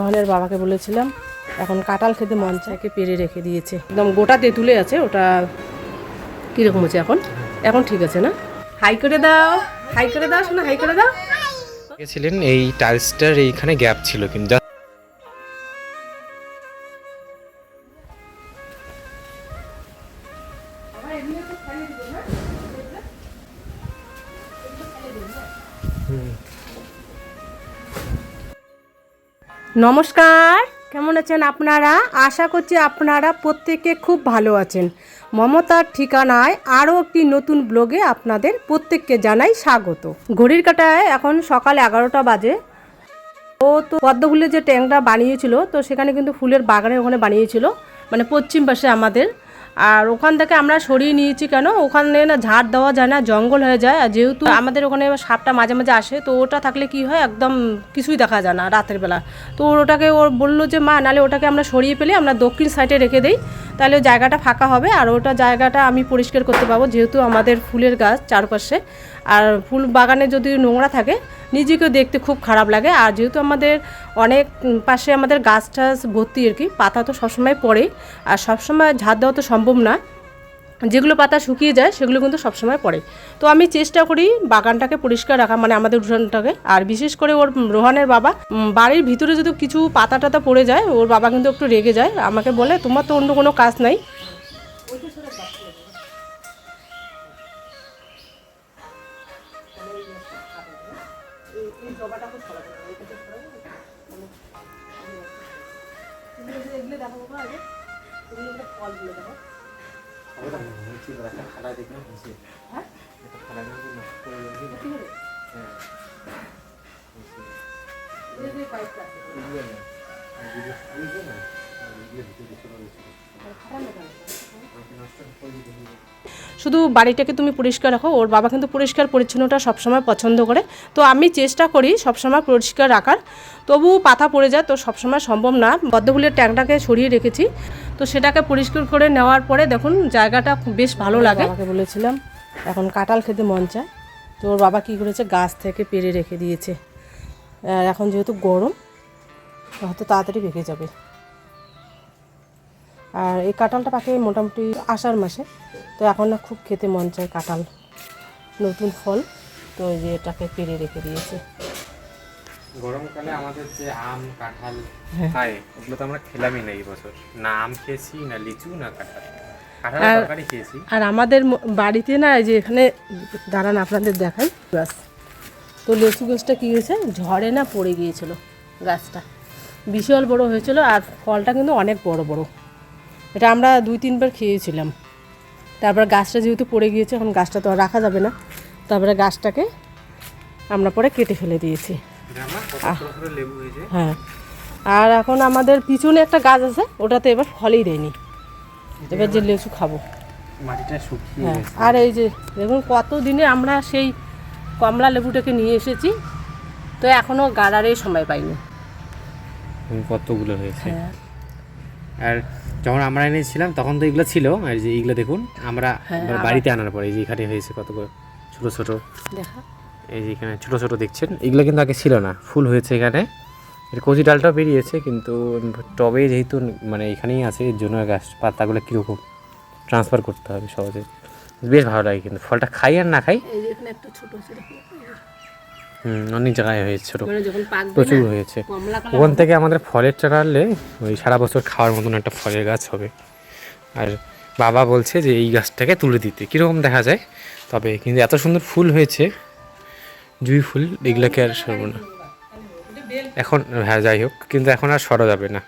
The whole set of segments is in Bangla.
রোহনের বাবাকে বলেছিলাম এখন কাঁঠাল খেতে মন চাইকে পেরে রেখে দিয়েছে, একদম গোটা তেঁতুলে আছে। ওটা কীরকম হচ্ছে এখন? এখন ঠিক আছে না? হাই করে দাও, হাই করে দাও, শোনা হাই করে দাও। ছিলেন এই টাইলসটার এইখানে গ্যাপ ছিল কিন্তু নমস্কার, কেমন আছেন আপনারা? আশা করছি আপনারা প্রত্যেকে খুব ভালো আছেন। মমতার ঠিকানায় আরও একটি নতুন ব্লগে আপনাদের প্রত্যেককে জানাই স্বাগত। ঘড়ির কাঁটায় এখন সকাল 11টা বাজে। ও তো পদ্ম ফুলের যে ট্যাঙ্কটা বানিয়েছিল, তো সেখানে কিন্তু ফুলের বাগানের ওখানে বানিয়েছিল, মানে পশ্চিম পাশে আমাদের। আর ওখান থেকে আমরা সরিয়ে নিয়েছি কেন, ওখানে না ঝাড় দেওয়া যায় না, জঙ্গল হয়ে যায়। আর যেহেতু আমাদের ওখানে সাপটা মাঝে মাঝে আসে, তো ওটা থাকলে কি হয়, একদম কিছুই দেখা যায় না রাতের বেলা। তো ওটাকে ওর বললো যে মা, নালে ওটাকে আমরা সরিয়ে পেলে আমরা দক্ষিণ সাইডে রেখে দিই, তাহলে জায়গাটা ফাঁকা হবে আর ওটা জায়গাটা আমি পরিষ্কার করতে পারবো, যেহেতু আমাদের ফুলের গাছ চারপাশে। আর ফুল বাগানে যদি নোংরা থাকে নিজেকেও দেখতে খুব খারাপ লাগে। আর যেহেতু আমাদের অনেক পাশে আমাদের গাছ টাছ ভর্তি আর কি, পাতা তো সবসময় পড়ে, আর সবসময় ঝাড় দেওয়া তো সম্ভব না। যেগুলো পাতা শুকিয়ে যায় সেগুলো কিন্তু সবসময় পড়ে। তো আমি চেষ্টা করি বাগানটাকে পরিষ্কার রাখা, মানে আমাদের উঠোনটাকে। আর বিশেষ করে ওর রোহানের বাবা, বাড়ির ভিতরে যদি কিছু পাতা টাতা পড়ে যায়, ওর বাবা কিন্তু একটু রেগে যায়, আমাকে বলে তোমার তো অন্য কোনো কাজ নাই। শুধু বাড়িটাকে তুমি পরিষ্কার রাখো। ওর বাবা কিন্তু পরিষ্কার পরিচ্ছন্নতা সবসময় পছন্দ করে, তো আমি চেষ্টা করি সবসময় পরিষ্কার রাখার। তবু পাতা পড়ে যায়, তো সবসময় সম্ভব না। পদ্মফুলের ট্যাঙ্কটাকে সরিয়ে রেখেছি, তো সেটাকে পরিষ্কার করে নেওয়ার পরে দেখুন জায়গাটা বেশ ভালো লাগে। বাবাকে বলেছিলাম এখন কাঁঠাল খেতে মন চায়, তো ওর বাবা কী করেছে, গাছ থেকে পেরে রেখে দিয়েছে। আর এখন যেহেতু গরম, হয়তো তাড়াতাড়ি পেকে যাবে। আর এই কাঁঠালটা পাকে মোটামুটি আষাঢ় মাসে, তো এখন না খুব খেতে মন চায় কাঁঠাল, নতুন ফল। তো এই যে এটাকে পেরে রেখে দিয়েছে। গরমকালে আমাদের যে আম কাঁঠাল খায়, ওগুলো তো আমরা খেলামই না এই বছর। না আম খেয়েছি, না লিচু, না কাঁঠাল। কাঁঠালের তরকারি খেয়েছি। আর আমাদের বাড়িতে না, এই যে এখানে দাঁড়ান আপনাদের দেখাই গাছ, তো লেচু গাছটা কী হয়েছে, ঝড়ে না পড়ে গিয়েছিল। গাছটা বিশাল বড় হয়েছিল, আর ফলটা কিন্তু অনেক বড় বড়। এটা আমরা 2-3 বার খেয়েছিলাম। তারপর গাছটা যেহেতু পড়ে গিয়েছে, এখন গাছটা তো আর রাখা যাবে না, তারপরে গাছটাকে আমরা পরে কেটে ফেলে দিয়েছি। হ্যাঁ, আর এখন আমাদের পিছনে একটা গাছ আছে, ওটাতে এবার ফলই দেয়নি। এবার যে লেচু খাবো, মাটিটা শুকিয়ে হ্যাঁ। আর এই যে দেখুন কত দিনে আমরা সেই কমলা লেবুটাকে নিয়ে এসেছি, তো এখনও গাড়ারই সময় পাইনি। কতগুলো হয়েছে। হ্যাঁ। আর যখন আমরা এনেছিলাম তখন তো এগুলো ছিল, আর যে এগুলো দেখুন আমরা বাড়িতে আনার পরে যে এখানে হয়েছে কতগুলো ছোটো ছোটো, দেখা এই যে এখানে ছোটো ছোটো দেখছেন, এগুলো কিন্তু আগে ছিল না। ফুল হয়েছে এখানে, এর কচি ডালটাও বেরিয়েছে, কিন্তু টবে যেহেতু মানে এখানেই আছে, এর জন্য গাছ পাতাগুলো কীরকম ট্রান্সফার করতে হবে সহজে। বেশ ভালো লাগে কিন্তু ফলটা, খাই আর না খাই। অনেক জায়গায় হয়েছে, ছোটো প্রচুর হয়েছে। ওখান থেকে আমাদের ফলের চারা আনলে ওই সারা বছর খাওয়ার মতন একটা ফলের গাছ হবে। আর বাবা বলছে যে এই গাছটাকে তুলে দিতে, কীরকম দেখা যায়, তবে কিন্তু এত সুন্দর ফুল হয়েছে, জুঁই ফুল, এগুলোকে আর সরবো না এখন। হ্যাঁ যাই হোক, কিন্তু এখন আর সরা যাবে না,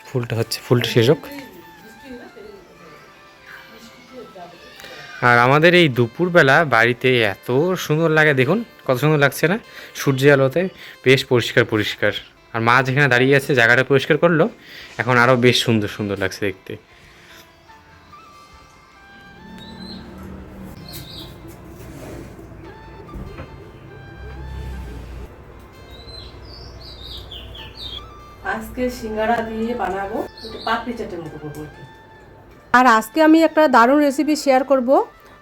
ফুলটা হচ্ছে, ফুলটা শেষ হোক। আর আমাদের এই দুপুরবেলা বাড়িতে এত সুন্দর লাগে, দেখুন কত সুন্দর লাগছে না, সূর্যের আলোতে বেশ পরিষ্কার পরিষ্কার। আর মা যেখানে দাঁড়িয়ে আছে জায়গাটা পরিষ্কার করলো, এখন আরও বেশ সুন্দর সুন্দর লাগছে দেখতে। আজকে সিঙ্গারা দিয়ে বানাবো পাপড়ি চাটের মতো করবো। আর আজকে আমি একটা দারুণ রেসিপি শেয়ার করব।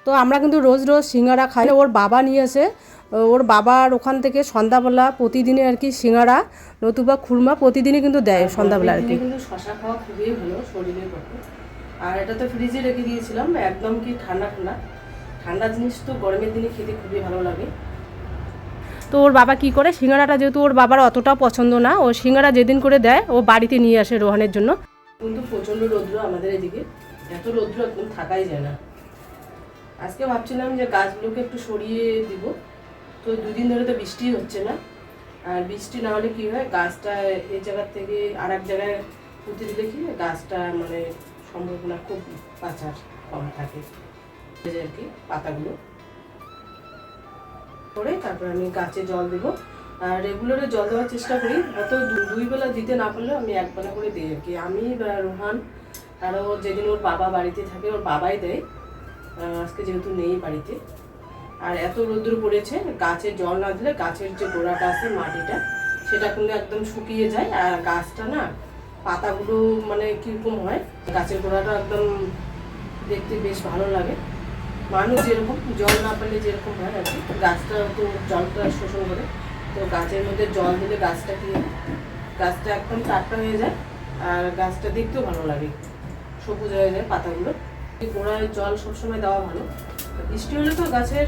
তো আমরা কিন্তু রোজ রোজ সিঙ্গারা খাই, ওর বাবা নিয়ে আসে, ওর বাবার ওখান থেকে সন্ধ্যাবেলা প্রতিদিনই আর কি সিঙ্গারা নতুবা খুরমা প্রতিদিনই কিন্তু দেয় সন্ধ্যাবেলা আর কি। কিন্তু শশা খাওয়া খুবই ভালো শরীরের পক্ষে। আর এটা তো ফ্রিজে রেখে দিয়েছিলাম, একদম কি ঠান্ডা ঠান্ডা ঠান্ডা জিনিস তো গরমের দিনে খেতে খুবই ভালো লাগে। তো ওর বাবা কি করে সিঙ্গারাটা, যেহেতু ওর বাবার অতটা পছন্দ না, ও সিঙ্গারা যেদিন করে দেয় ও বাড়িতে নিয়ে আসে রোহানের জন্য। কিন্তু প্রচণ্ড রৌদ্র আমাদের এদিকে, এত রৌদ্র একদম থাকাই যায় না। আজকে ভাবছিলাম যে গাছগুলোকে একটু সরিয়ে দিব, তো দুদিন ধরে তো বৃষ্টি হচ্ছে না, আর বৃষ্টি না হলে কী হয় গাছটা এই জায়গার থেকে আর এক জায়গায় পুঁতে দিলে কি গাছটা মানে সম্ভাবনা খুব বাঁচার কম থাকে আর কি। পাতাগুলো করে তারপর আমি গাছে জল দেবো, আর রেগুলারে জল দেওয়ার চেষ্টা করি। হয়তো দুই বেলা দিতে না পারলেও আমি এক বেলা করে দিই আর কি। আমি বা রোহান, আরও যেদিন ওর বাবা বাড়িতে থাকে ওর বাবাই দেয়, আজকে যেহেতু নেই বাড়িতে। আর এত রৌদ্র পড়েছে, গাছে জল না দিলে গাছের যে গোড়াটা আছে মাটিটা সেটা কিন্তু একদম শুকিয়ে যায়, আর গাছটা না পাতাগুলো মানে কীরকম হয়, গাছের গোড়াটা একদম দেখতে বেশ ভালো লাগে। মানুষ যেরকম জল না পেলে যেরকম হয় আর কি, গাছটা তো জলটা শোষণ করে। তো গাছের মধ্যে জল দিলে গাছটা কি হয়, গাছটা একদম টাটকা হয়ে যায়, আর গাছটা দেখতেও ভালো লাগে, সবুজ হয়ে যায় পাতাগুলো। গোড়ায় জল সবসময় দেওয়া ভালো। বৃষ্টি হলে তো গাছের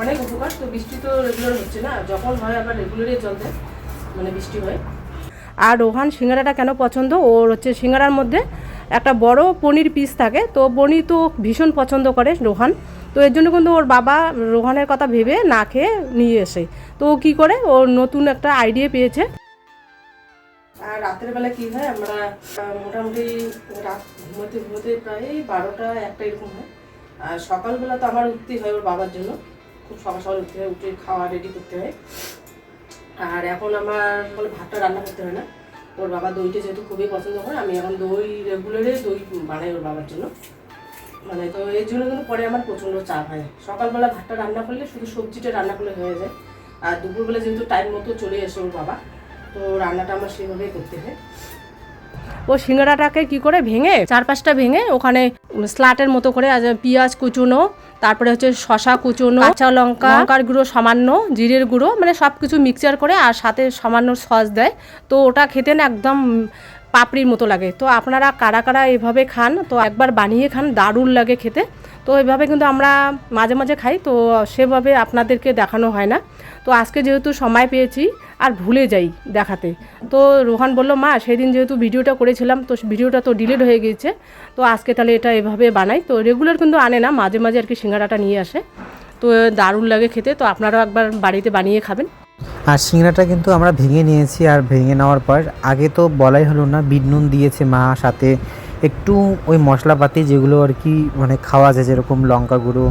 অনেক উপকার, তো বৃষ্টি তো রেগুলার হচ্ছে না, যখন হয় আবার রেগুলারই জল দেয়, মানে বৃষ্টি হয়। আর রোহান সিঙ্গারাটা কেন পছন্দ, ওর হচ্ছে সিঙ্গারার মধ্যে একটা বড় পনির পিস থাকে, তো পনির তো ভীষণ পছন্দ করে রোহান। তো এর জন্য কিন্তু ওর বাবা রোহানের কথা ভেবে না খেয়ে নিয়ে এসে, তো ও কী করে ওর নতুন একটা আইডিয়া পেয়েছে। আর রাতের বেলা কী হয়, আমরা মোটামুটি রাত ঘুমোতে ঘুমোতে প্রায় 12টা 1টা এরকম হয়। আর সকালবেলা তো আমার উঠতেই হয় ওর বাবার জন্য, খুব সকাল সকাল উঠতে হয়, উঠে খাওয়া রেডি করতে হয়। আর এখন আমার ভাতটা রান্না করতে হয় না, ওর বাবা দইটা যেহেতু খুবই পছন্দ করে, আমি এখন দই রেগুলারে দই বানাই ওর বাবার জন্য, মানে তো এর জন্য কিন্তু পরে আমার প্রচণ্ড চাপ হয়। সকালবেলা ভাতটা রান্না করলে শুধু সবজিটা রান্না করলে হয়ে যায়, আর দুপুরবেলা যেহেতু টাইম মতো চলে আসে ওর বাবা, তো রান্নাটা আমার সেভাবেই করতে হয়। ও সিঙ্গারাটাকে কি করে ভেঙে 4-5টা ভেঙে ওখানে স্লাটের মতো করে পেঁয়াজ কুচুনো, তারপরে হচ্ছে শশা কুচুনো, কাঁচা লঙ্কা, লঙ্কার গুঁড়ো সামান্য, জিরের গুঁড়ো, মানে সব কিছু মিক্সচার করে আর সাথে সামান্য সস দেয়। তো ওটা খেতে না একদম পাপড়ির মতো লাগে। তো আপনারা কারা কারা এভাবে খান, তো একবার বানিয়ে খান, দারুণ লাগে খেতে। তো এভাবে কিন্তু আমরা মাঝে মাঝে খাই, তো সেভাবে আপনাদেরকে দেখানো হয় না। তো আজকে যেহেতু সময় পেয়েছি আর ভুলে যাই দেখাতে, তো রোহান বলল মা সেদিন যেহেতু ভিডিওটা করেছিলাম তো ভিডিওটা তো ডিলিট হয়ে গিয়েছে, তো আজকে তাহলে এটা এভাবে বানাই। তো রেগুলার কিন্তু আনে না, মাঝে মাঝে আর কি সিঙ্গারাটা নিয়ে আসে, তো দারুণ লাগে খেতে। তো আপনারাও একবার বাড়িতে বানিয়ে খাবেন। আর সিঙ্গারাটা কিন্তু আমরা ভেঙে নিয়েছি, আর ভেঙে নেওয়ার পর আগে তো বলাই হলো না, বিট নুন দিয়েছে মা, সাথে একটু ওই মশলাপাতি যেগুলো আর কি মানে খাওয়া যায়, যেরকম লঙ্কা গুঁড়ো,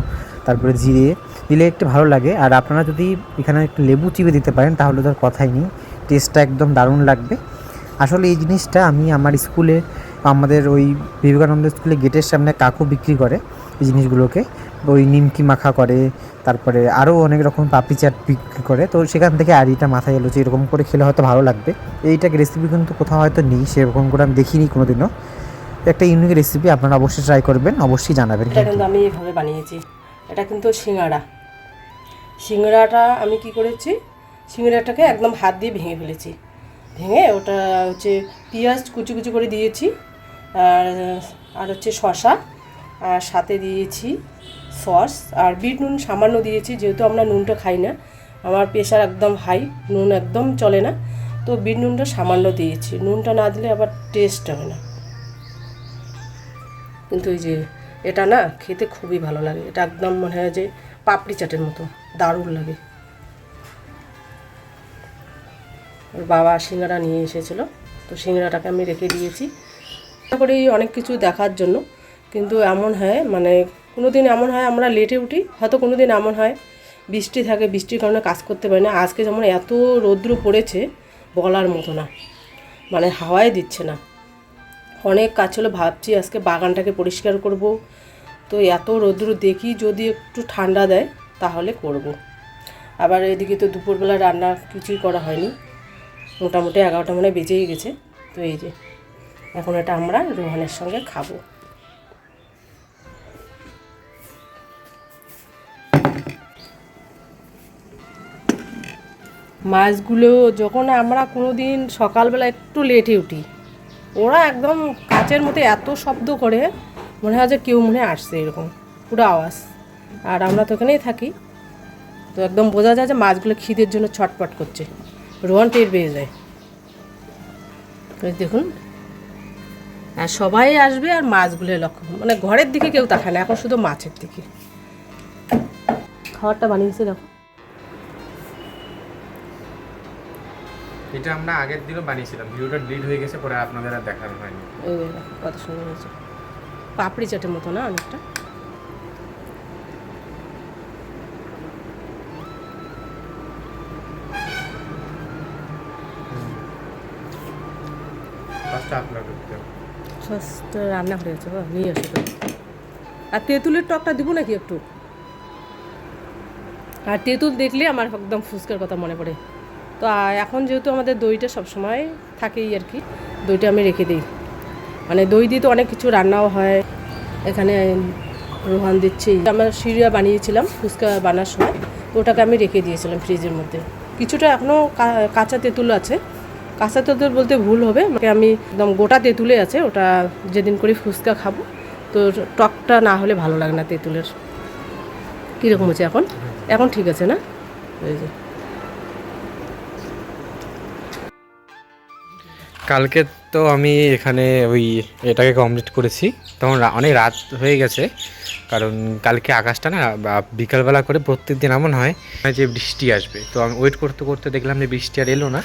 তারপরে জিরে দিলে একটু ভালো লাগে। আর আপনারা যদি এখানে একটু লেবু চিপে দিতে পারেন তাহলে তো আর কথাই নেই, টেস্টটা একদম দারুণ লাগবে। আসলে এই জিনিসটা আমি আমার স্কুলে, আমাদের ওই বিবেকানন্দ স্কুলে গেটের সামনে কাকু বিক্রি করে এই জিনিসগুলোকে, ওই নিমকি মাখা করে, তারপরে আরও অনেক রকম পাপড়ি চাট বিক্রি করে। তো সেখান থেকে আইডিয়াটা মাথায় এলো যে এরকম করে খেলে হয়তো ভালো লাগবে। এইটাকে রেসিপি কিন্তু কোথাও হয়তো নেই, সেরকম করে আমি দেখিনি কোনো দিনও। একটা ইউনিক রেসিপি, আপনারা অবশ্যই ট্রাই করবেন, অবশ্যই জানাবেন। এটা কিন্তু আমি এইভাবে বানিয়েছি, এটা কিন্তু সিঙ্গারাটা আমি কি করেছি, সিঙ্গারাটাকে একদম হাত দিয়ে ভেঙে ফেলেছি, ভেঙে ওটা হচ্ছে পেঁয়াজ কুচি কুচি করে দিয়েছি, আর হচ্ছে শশা, আর সাথে দিয়েছি সস, আর বিট নুন সামান্য দিয়েছি, যেহেতু আমরা নুনটা খাই না, আমার প্রেশার একদম হাই, নুন একদম চলে না, তো বিট নুনটা সামান্য দিয়েছি, নুনটা না দিলে আবার টেস্ট হবে না। কিন্তু এই যে এটা না খেতে খুবই ভালো লাগে, এটা একদম মনে হয় যে পাপড়ি চাটের মতো দারুণ লাগে। ওর বাবা সিঙ্গারা নিয়ে এসেছিলো, তো সিঙ্গারাটাকে আমি রেখে দিয়েছি করেই অনেক কিছু দেখার জন্য। কিন্তু এমন হয় মানে কোনো দিন এমন হয় আমরা লেটে উঠি, হয়তো কোনো দিন এমন হয় বৃষ্টি থাকে, বৃষ্টির কারণে কাজ করতে পারি না। আজকে যেমন এত রৌদ্র পড়েছে বলার মতো না, মানে হাওয়াই দিচ্ছে না, অনেক কাজ ছিল, ভাবছি আজকে বাগানটাকে পরিষ্কার করব, তো এত রৌদ্র দেখি যদি একটু ঠান্ডা দেয় তাহলে করব। আবার এদিকে তো দুপুরবেলা রান্না কিছুই করা হয়নি, মোটামুটি 11টা মানে বেজেই গেছে। তো এই যে এখন এটা আমরা রোহানের সঙ্গে খাবো। মাছগুলো যখন আমরা কোনো দিন সকালবেলা একটু লেটে উঠি, ওরা একদম কাচের মতো এত শব্দ করে, মনে হয় যে কেউ মনে হয় আসছে, এরকম পুরো আওয়াজ। আর আমরা তো এখানেই থাকি, তো একদম বোঝা যায় যে মাছগুলো খিদের জন্য ছটপট করছে, রোহন টের পেয়ে যায়। দেখুন, আর সবাই আসবে আর মাছগুলো লক্ষ্য, মানে ঘরের দিকে কেউ তাকায় না, এখন শুধু মাছের দিকে। খাবারটা বানিয়েছে দেখো। এটা আমরা আগের দিনও বানিয়েছিলাম, ভিডিওটা ডিলিট হয়ে গেছে, পরে আপনাদের আর দেখানো হয়নি। এই দেখো কত সুন্দর হয়েছে, পাপড়ি চাটের মতো না অনেকটা। ফার্স্ট আপলোড করতে ফার্স্ট রান্না হয়ে গেছে, বা নিয়ে আসো তো। আর তেঁতুলের টকটা দিব নাকি একটু? আর তেঁতুল দেখলে আমার একদম ফুচকার কথা মনে পড়ে। তো এখন যেহেতু আমাদের দইটা সবসময় থাকেই আর কি, দইটা আমি রেখে দিই। মানে দই দিয়ে তো অনেক কিছু রান্নাও হয়। এখানে রোহান দিচ্ছি, আমরা সিরিয়া বানিয়েছিলাম ফুচকা বানার সময়, তো ওটাকে আমি রেখে দিয়েছিলাম ফ্রিজের মধ্যে। কিছুটা এখনও কাঁচা তেঁতুল আছে, কাঁচা তেঁতুল বলতে ভুল হবে, আমি একদম গোটা তেঁতুলে আছে, ওটা যেদিন করে ফুচকা খাবো তো টকটা না হলে ভালো লাগে না তেঁতুলের। কীরকম হচ্ছে এখন? এখন ঠিক আছে না? এই যে কালকে তো আমি এখানে ওই এটাকে কমপ্লিট করেছি, তখন অনেক রাত হয়ে গেছে, কারণ কালকে আকাশটা না বিকালবেলা করে প্রত্যেক দিন এমন হয় যে বৃষ্টি আসবে, তো আমি ওয়েট করতে করতে দেখলাম যে বৃষ্টি আর এলো না,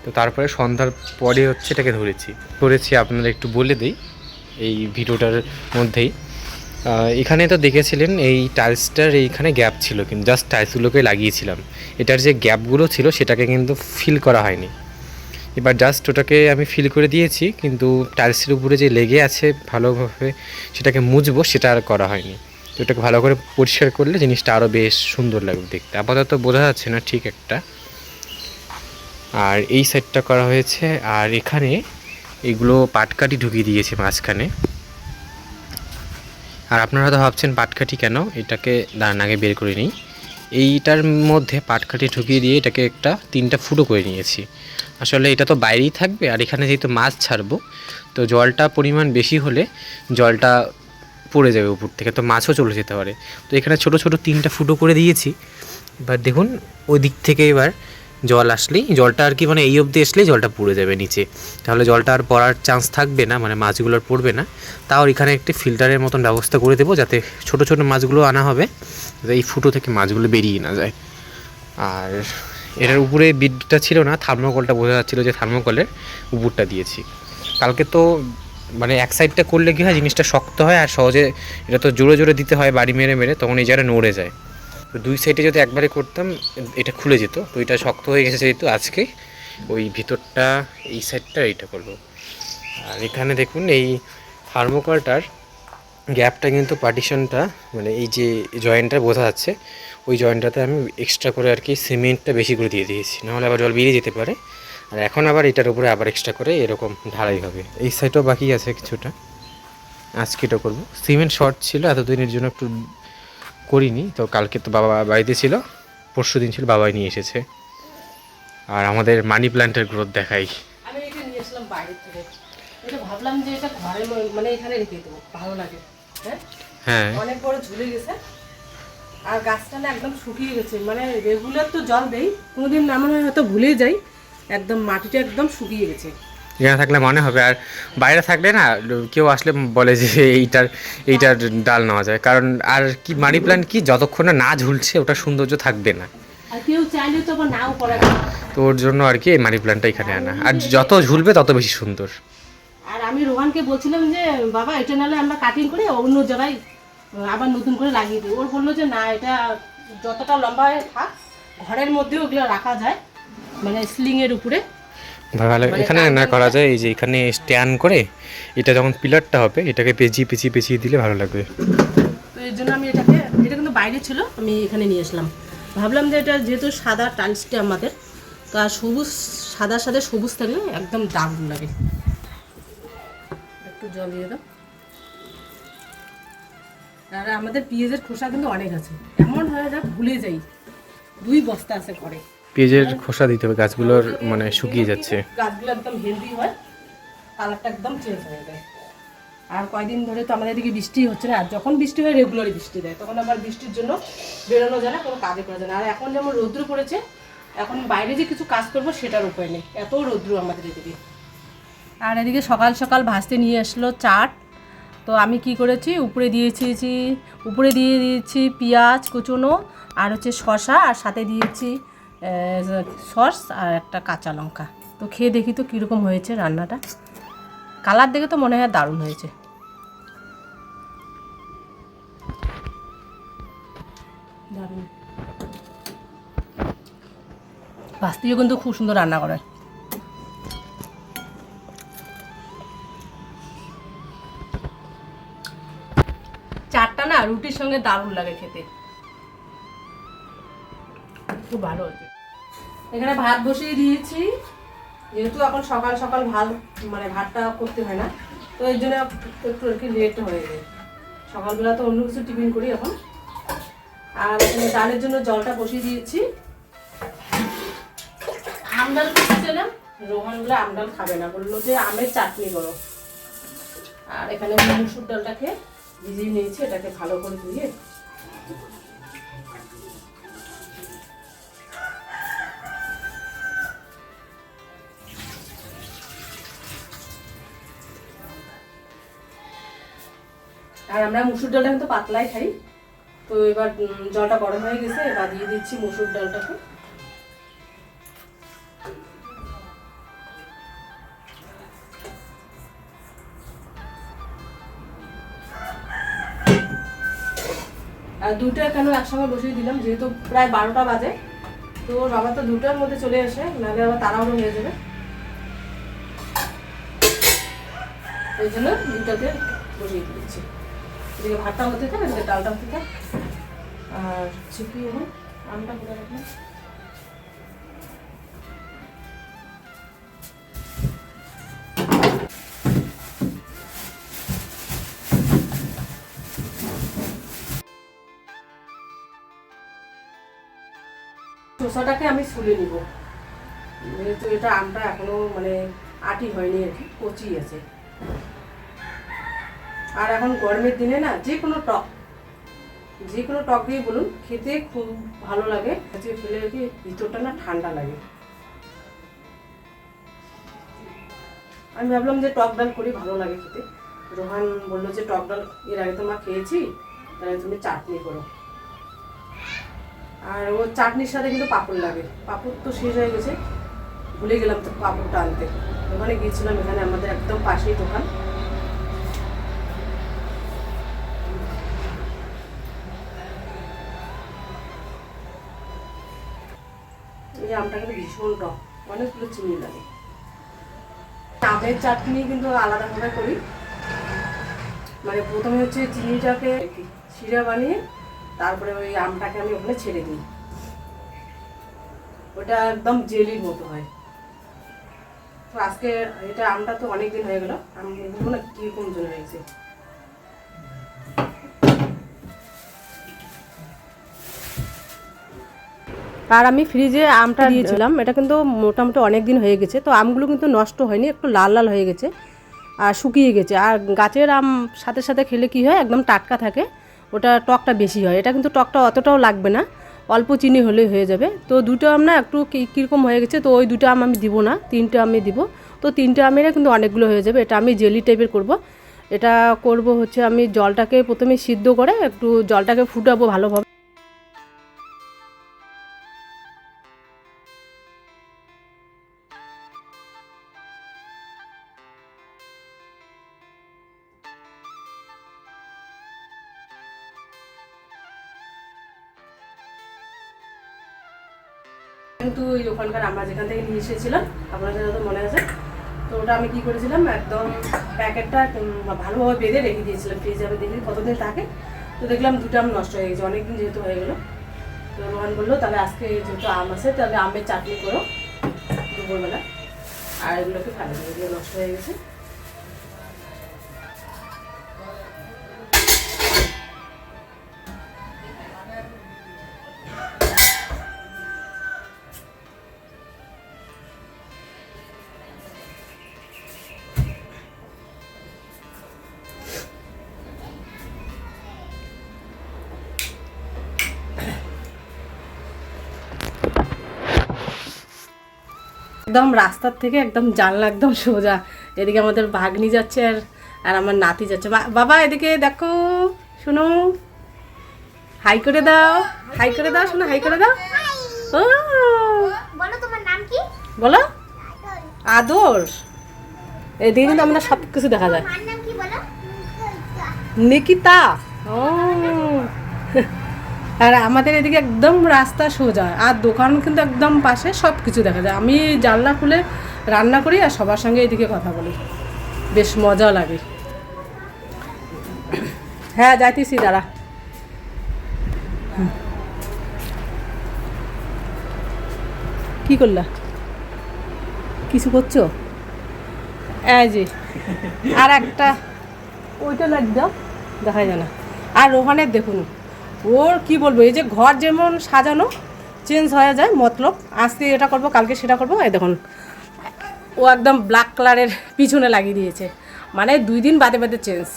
তো তারপরে সন্ধ্যার পরে হচ্ছে এটাকে ধরেছি আপনারা একটু বলে দিই এই ভিডিওটার মধ্যেই। এখানে তো দেখেছিলেন এই টাইলসটার এইখানে গ্যাপ ছিল, কিন্তু জাস্ট টাইলসগুলোকে লাগিয়েছিলাম, এটার যে গ্যাপগুলো ছিল সেটাকে কিন্তু ফিল করা হয়নি। এবার জাস্ট ওটাকে আমি ফিল করে দিয়েছি, কিন্তু টাইলসের উপরে যে লেগে আছে ভালোভাবে সেটাকে মুছবো, সেটা আর করা হয়নি। তো এটাকে ভালো করে পরিষ্কার করলে জিনিসটা আরও বেশ সুন্দর লাগবে দেখতে। আপাতত বোঝা যাচ্ছে না ঠিক একটা। আর এই সাইডটা করা হয়েছে, আর এখানে এগুলো পাটকাঠি ঢুকিয়ে দিয়েছে মাঝখানে। আর আপনারা তো ভাবছেন পাটকাঠি কেন, এটাকে দাঁড়ান আগে বের করে নিই। এইটার মধ্যে পাটকাঠি ঢুকিয়ে দিয়ে এটাকে তিনটা ফুটো করে নিয়েছি। আসলে এটা তো বাইরেই থাকবে, আর এখানে যেহেতু মাছ ছাড়বো, তো জলটা পরিমাণ বেশি হলে জলটা পড়ে যাবে উপর থেকে, তো মাছও চলে যেতে পারে। তো এখানে ছোট ছোট তিনটা ফুটো করে দিয়েছি। এবার দেখুন ওই দিক থেকে এবার জল আসলেই, জলটা আর কি মানে এই অবধি আসলেই জলটা পড়ে যাবে নিচে, তাহলে জলটা আর পড়ার চান্স থাকবে না, মানে মাছগুলোর পড়বে না। তাও এখানে একটি ফিল্টারের মতন ব্যবস্থা করে দেবো, যাতে ছোট ছোট মাছগুলো আনা হবে, যাতে এই ফুটো থেকে মাছগুলো বেরিয়ে না যায়। আর এটার উপরে বিটটা ছিল না, থার্মোকলটা বোঝা যাচ্ছিলো যে থার্মোকলের উপরটা দিয়েছি। কালকে তো মানে এক সাইডটা করলে কী হয়, জিনিসটা শক্ত হয়, আর সহজে এটা তো জোরে জোরে দিতে হয় বাড়ি মেরে মেরে, তখন এই জায়গাটা নড়ে যায়। তো দুই সাইডে যদি একবারে করতাম এটা খুলে যেত, তো এটা শক্ত হয়ে গেছে যেহেতু আজকে ওই ভিতরটা এই সাইডটা এইটা করবো। আর এখানে দেখুন এই থার্মোকলটার গ্যাপটা কিন্তু পার্টিশনটা মানে এই যে জয়েন্টটা বোঝা যাচ্ছে, ওই জয়েন্টটাতে আমি এক্সট্রা করে আর কি সিমেন্টটা বেশি করে দিয়ে দিয়েছি, নাহলে আবার জল বেরিয়ে যেতে পারে। আর এখন আবার এটার উপরে আবার এক্সট্রা করে এরকম ঢালাই হবে। এই সাইডও বাকি আছে কিছুটা, আজকে এটা করবো। সিমেন্ট শর্ট ছিল এতদিনের জন্য একটু করিনি, তো কালকে তো বাবা বাড়িতে ছিল, পরশু দিন ছিল বাবাই নিয়ে এসেছে। আর আমাদের মানি প্ল্যান্টের গ্রোথ দেখাই। আমি এটা নিয়ে আসলাম বাইরে থেকে, এটা ভাবলাম যে এটা ঘরে মানে এখানে রেখে দেবো, ভালো লাগে। হ্যাঁ, অনেক বড় ঝুলে গেছে, আর গাছটা না একদম শুকিয়ে গেছে, মানে রেগুলার তো জল দেই, কোনোদিন না মনে হয় হয়তো ভুলে যাই, একদম মাটিটা একদম শুকিয়ে গেছে। এখানে থাকলে মনে হবে, আর বাইরে থাকলে না কেউ আসলে বলে যে এইটার ডাল নেওয়া যায়, কারণ আর কি মানি প্ল্যান্ট কি যতক্ষণ না ঝুলছে ওটা সৌন্দর্য থাকবে না, আর কেউ চাইলে তো আবার নাও করা যায়। তো ওর জন্য আর কি এই মানি প্ল্যান্টটা এখানে আনা, আর যত ঝুলবে তত বেশি সুন্দর। আর আমি রোহানকে বলছিলাম যে বাবা এটা নাহলে আমরা কাটিং করে অন্য জায়গায় আবার নতুন করে লাগিয়ে দিই, ওর বললো যে না, এটা যতটা লম্বা হয়ে থাক ঘরের মধ্যেও ওগুলো রাখা যায়, মানে স্লিংয়ের উপরে ভালো এখানে না করা যায়। এই যে এখানে স্ট্যান্ড করে এটা যখন পিলারটা হবে এটাকে পেঁচিয়ে দিলে ভালো লাগবে। তো এর জন্য আমি এটা কিন্তু বাইরে ছিল, আমি এখানে নিয়ে আসলাম। ভাবলাম যে এটা যেহেতু সাদা টাইলসটা আমাদের, তো আর সবুজ সাদার সাথে সবুজ থাকলে একদম দারুণ লাগে। একটু জল দিয়ে দাও। আর আমাদের পেঁয়াজের খোসা কিন্তু অনেক আছে, এমন হয় যা ভুলে যাই, 2 বস্তা আছে ঘরে। পেঁয়াজের খোসা দিতে হবে, গাছগুলোর মানে শুকিয়ে যাচ্ছে। গাছগুলো একদম হেলদি হয়, কালারটা একদম চেঞ্জ হয়ে যায়। আর কয়দিন ধরে তো আমাদের এদিকে বৃষ্টি হচ্ছে না, আর যখন বৃষ্টি হয় রেগুলারই বৃষ্টি দেয়, তখন আবার বৃষ্টির জন্য বেরোনো যায় না, কোনো কাজে করা যায় না। আর এখন যেমন রৌদ্র পড়েছে, এখন বাইরে যে কিছু কাজ করবো সেটার উপায় নেই, এত রৌদ্র আমাদের এদিকে। আর এদিকে সকাল সকাল ভাজতে নিয়ে আসলো চাট। তো আমি কি করেছি, উপরে দিয়ে দিয়েছি পেঁয়াজ কুচনো, আর হচ্ছে শসা, আর সাথে দিয়েছি সস আর একটা কাঁচা লঙ্কা। তো খেয়ে দেখি তো কীরকম হয়েছে রান্নাটা। কালার দেখে তো মনে হয় দারুণ হয়েছে। দারুণ, ভাস্তিও কিন্তু খুব সুন্দর রান্না করে। চাটটা না রুটির সঙ্গে দারুণ লাগে খেতে, খুব ভালো হচ্ছে। এখানে ভাত বসিয়ে দিয়েছি, যেহেতু এখন সকাল সকাল মানে ভাতটা করতে হয় না, তো এর জন্য একটু আর কি লেট হয়ে যায়। সকালবেলা তো অন্য কিছু টিফিন করি এখন। আর এখানে ডালের জন্য জলটা বসিয়ে দিয়েছি। আমডাল করছিলাম, রোহানগুলো আমডাল খাবে না, বললো যে আমের চাটনি করো। আর এখানে মুসুর ডালটাকে ভিজিয়ে নিয়েছি, এটাকে ভালো করে ধুয়ে আর আমরা মুসুর ডালটা কিন্তু পাতলাই খাই। তো এবার জলটা গরম হয়ে গেছে, এবার দিয়ে দিচ্ছি মুসুর ডালটাকে। আর দুটো কেন একসঙ্গে বসিয়ে দিলাম, যেহেতু প্রায় 12টা বাজে, তো সবার তো 2টার মধ্যে চলে আসে, নাহলে আবার তাড়াহুড়ো হয়ে যাবে। এই জন্য 2টাতে বসিয়ে দিচ্ছি। এদিকে ভাতটা হতে থাকে, এদিকে ডালটা হতে থাকে। আর চিপি এবং আমটা করে রাখলাম। শসাটাকে আমি ছুলে নিব, যেহেতু এটা আমটা এখনো মানে আটি হয়নি আর কি, কচি আছে। আর এখন গরমের দিনে না যে কোনো টক দিয়ে বলুন খেতে খুব ভালো লাগে। ফেলে আর কি ভিতরটা না ঠান্ডা লাগে। আমি ভাবলাম যে টক ডাল করি, ভালো লাগে খেতে। রোহান বললো যে টক ডাল এর আগে তো মা খেয়েছি, তাহলে তুমি চাটনি করো। আর ও চাটনির সাথে কিন্তু পাঁপড় লাগে, পাঁপড় তো শেষ হয়ে গেছে, ভুলে গেলাম তো পাঁপড়টা আনতে। ওখানে গিয়েছিলাম, এখানে আমাদের একদম পাশেই দোকান। এই আমটা কিন্তু ভীষণ টক, অনেকগুলো চিনি লাগে। আমের চাটনি কিন্তু আলাদাভাবে করি, মানে প্রথমে হচ্ছে চিনিটাকে শিরা বানিয়ে তারপরে ওই আমটাকে আমি ওখানে ছেড়ে দিই, ওটা একদম জেলির মতো হয়। তো আজকে এটা আমটা তো অনেকদিন হয়ে গেল, আমি বলবো না কিরকম জন হয়েছে। আর আমি ফ্রিজে আমটা দিয়েছিলাম, এটা কিন্তু মোটামুটি অনেক দিন হয়ে গেছে, তো আমগুলো কিন্তু নষ্ট হয়নি, একটু লাল লাল হয়ে গেছে আর শুকিয়ে গেছে। আর গাছের আম সাথে সাথে খেলে কি হয়, একদম টাটকা থাকে, ওটা টকটা বেশি হয়। এটা কিন্তু টকটা অতটাও লাগবে না, অল্প চিনি হলেই হয়ে যাবে। তো দুটো আম না একটু কীরকম হয়ে গেছে, তো ওই দুটো আম আমি দিব না, 3টে আমি দিব। তো 3টে আমেরা কিন্তু অনেকগুলো হয়ে যাবে। এটা আমি জেলি টাইপের করব। এটা করব হচ্ছে আমি জলটাকে প্রথমে সিদ্ধ করে একটু জলটাকে ফুটাবো ভালোভাবে। কিন্তু ওই ওখানকার আমরা যেখান থেকে নিয়ে এসেছিলাম, আপনাদের হয়তো মনে আছে, তো ওটা আমি কি করেছিলাম, একদম প্যাকেটটা ভালোভাবে বেঁধে রেখে দিয়েছিলাম ফ্রিজে। আমি দেখি কতদিন থাকে, তো দেখলাম 2টা আম নষ্ট হয়ে গেছে, অনেকদিন যেহেতু হয়ে গেলো। তো রোহান বললো তাহলে আজকে যেহেতু আম আছে, তাহলে আমের চাটনি করো দুপুরবেলা। আর এগুলোকে ফেলে দেবো, এগুলো নষ্ট হয়ে গেছে। একদম রাস্তার থেকে একদম জানলা একদম সোজা। এদিকে আমাদের ভাগ্নি যাচ্ছে আর আর আমার নাতি যাচ্ছে। বাবা এদিকে দেখো, শোনো, হাই করে দাও, হাই করে দাও, শোনো, হাই করে দাও। ও বলো তোমার নাম কি? বলো আদর্শ। এদিকে কিন্তু আমরা সব কিছু দেখা যায়। মার নাম কি বলো? নিকিতা। ও আর আমাদের এদিকে একদম রাস্তা সোজা আর দোকান কিন্তু একদম পাশে, সব কিছু দেখা যায়। আমি জানলা খুলে রান্না করি আর সবার সঙ্গে এদিকে কথা বলি, বেশ মজা লাগে। হ্যাঁ যাইতেছি, দাঁড়া। কি করলা? কিছু করছো? এই যে আর একটা ওইটা লাগ দাও, দেখা যায় না। আর রোহানের দেখুন, ওর কি বলবো, এই যে ঘর যেমন সাজানো চেঞ্জ হয়ে যায়, মতলব আজকে এটা করবো কালকে সেটা করবো। এই দেখুন ও একদম ব্ল্যাক কালারের পিছনে লাগিয়ে দিয়েছে, মানে 2 দিন বাদে বাদে চেঞ্জ।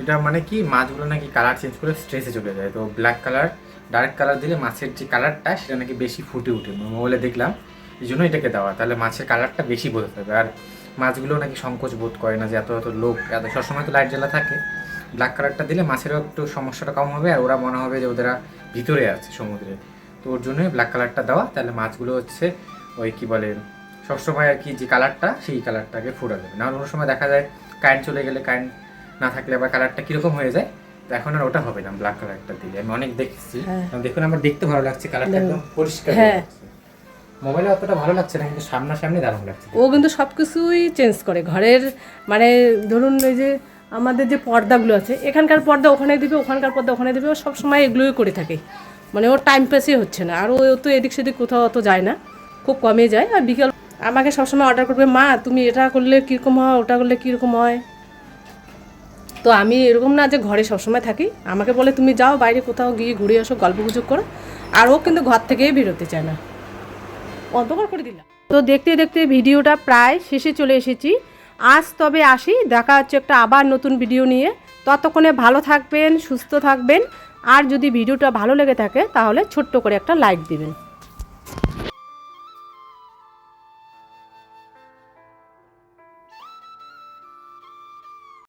এটা মানে কি, মাছগুলো নাকি কালার চেঞ্জ করে স্ট্রেসে চলে যায়, তো ব্ল্যাক কালার ডার্ক কালার দিলে মাছের যে কালারটা সেটা নাকি বেশি ফুটে ওঠে। মোবাইলে দেখলাম, এই জন্য এটাকে দেওয়া, তাহলে মাছের কালারটা বেশি বোঝা যাবে। আর মাছগুলো নাকি সংকোচ বোধ করে না যে এত এত লোক, এত সবসময় তো লাইট জ্বালা থাকে। ব্ল্যাক কালারটা দিলে মাছেরও একটু সমস্যাটা কম হবে, আর ওরা মনে হবে যে ওরা ভিতরে আছে সমুদ্রে, তো ওর জন্যই ব্ল্যাক কালারটা দেওয়া। তাহলে মাছগুলো হচ্ছে ওই কি বলে সবসময় আর কি যে কালারটা, সেই কালারটাকে ফোটা যাবে না। অন্য সময় দেখা যায় কারেন্ট চলে গেলে, কারেন্ট না থাকলে আবার কালারটা কীরকম হয়ে যায়, তো এখন আর ওটা হবে না ব্ল্যাক কালারটা দিলে। আমি অনেক দেখেছি, দেখুন আমার দেখতে ভালো লাগছে, কালারটা একদম পরিষ্কার। হ্যাঁ, মোবাইলে অতটা ভালো লাগছে না, কিন্তু সামনাসামনি দারুণ লাগছে। ও কিন্তু সব কিছুই চেঞ্জ করে ঘরের, মানে ধরুন এই যে আমাদের যে পর্দাগুলো আছে, এখানকার পর্দা ওখানে দিবে, ওখানকার পর্দা ওখানে দিবে, ও সবসময় এগুলোই করে থাকে। মানে ওর টাইম পাসই হচ্ছে না। আর ও তো এদিক সেদিক কোথাও অত যায় না, খুব কমে যায়। আর বিকেল আমাকে সবসময় অর্ডার করবে, মা তুমি এটা করলে কীরকম হয়, ওটা করলে কীরকম হয়। তো আমি এরকম না যে ঘরে সবসময় থাকি, আমাকে বলে তুমি যাও বাইরে কোথাও গিয়ে ঘুরে আসো, গল্প গুজব করো। আর ও কিন্তু ঘর থেকেই বেরোতে চায় না, অন্ধকার করে দিলাম। তো দেখতে দেখতে ভিডিওটা প্রায় শেষে চলে এসেছি। আজ তবে আসি, দেখা হচ্ছে একটা আবার নতুন ভিডিও নিয়ে। ততক্ষণে ভালো থাকবেন, সুস্থ থাকবেন। আর যদি ভিডিওটা ভালো লেগে থাকে তাহলে ছোট্ট করে একটা লাইক দিবেন।